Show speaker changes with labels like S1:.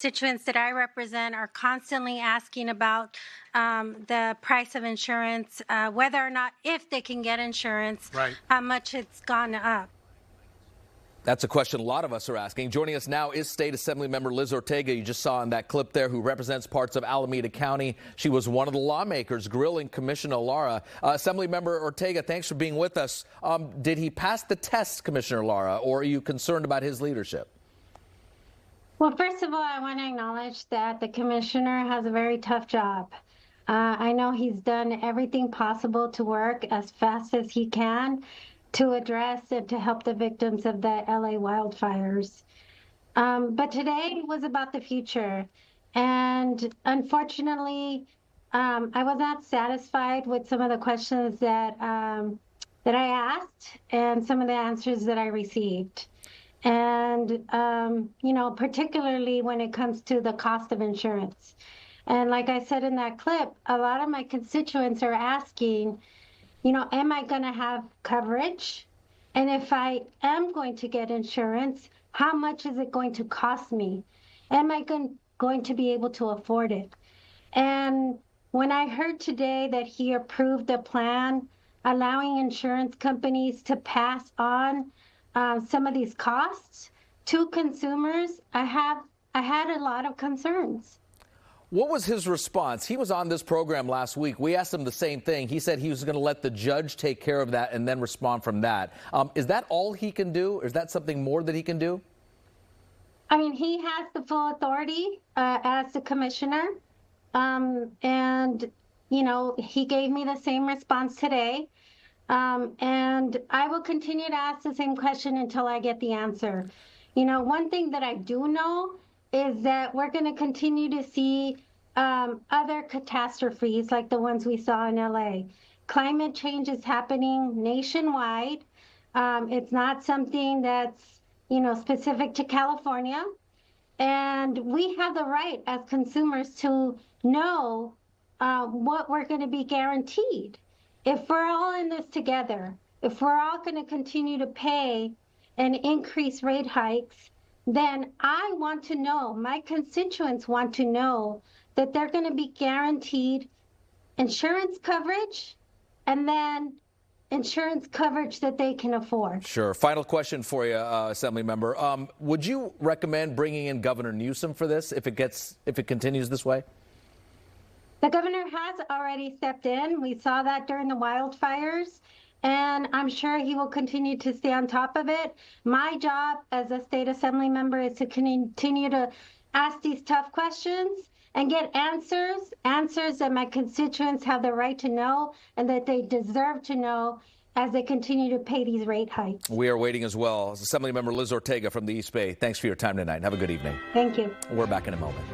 S1: Constituents that I represent are constantly asking about the price of insurance, whether or not, if they can get insurance,
S2: right,
S1: how much it's gone up.
S3: That's a question a lot of us are asking. Joining us now is State Assemblymember Liz Ortega, you just saw in that clip there, who represents parts of Alameda County. She was one of the lawmakers grilling Commissioner Lara. Assemblymember Ortega, thanks for being with us. Did he pass the test, Commissioner Lara, or are you concerned about his leadership?
S1: Well, first of all, I want to acknowledge that the commissioner has a very tough job. I know he's done everything possible to work as fast as he can to address and to help the victims of the LA wildfires. But today was about the future. And unfortunately, I was not satisfied with some of the questions that I asked and some of the answers that I received. And, you know, particularly when it comes to the cost of insurance. And like I said in that clip, a lot of my constituents are asking, you know, am I going to have coverage? And if I am going to get insurance, how much is it going to cost me? Am I going to be able to afford it? And when I heard today that he approved a plan allowing insurance companies to pass on some of these costs to consumers, I had a lot of concerns.
S3: What was his response? He was on this program last week. We asked him the same thing. He said he was going to let the judge take care of that and then respond from that. Is that all he can do? Or is that something more that he can do?
S1: I mean, he has the full authority as the commissioner. And, you know, he gave me the same response today. And I will continue to ask the same question until I get the answer. You know, one thing that I do know is that we're going to continue to see other catastrophes like the ones we saw in LA. Climate change is happening nationwide. It's not something that's, you know, specific to California. And we have the right as consumers to know what we're going to be guaranteed. If we're all in this together, if we're all going to continue to pay and increase rate hikes, then I want to know, my constituents want to know that they're going to be guaranteed insurance coverage and then insurance coverage that they can afford.
S3: Sure. Final question for you, Assemblymember. Would you recommend bringing in Governor Newsom for this if it continues this way?
S1: The governor has already stepped in. We saw that during the wildfires, and I'm sure he will continue to stay on top of it. My job as a state assembly member is to continue to ask these tough questions and get answers that my constituents have the right to know and that they deserve to know as they continue to pay these rate hikes.
S3: We are waiting as well. Assemblymember Liz Ortega from the East Bay, thanks for your time tonight. Have a good evening.
S1: Thank you.
S3: We're back in a moment.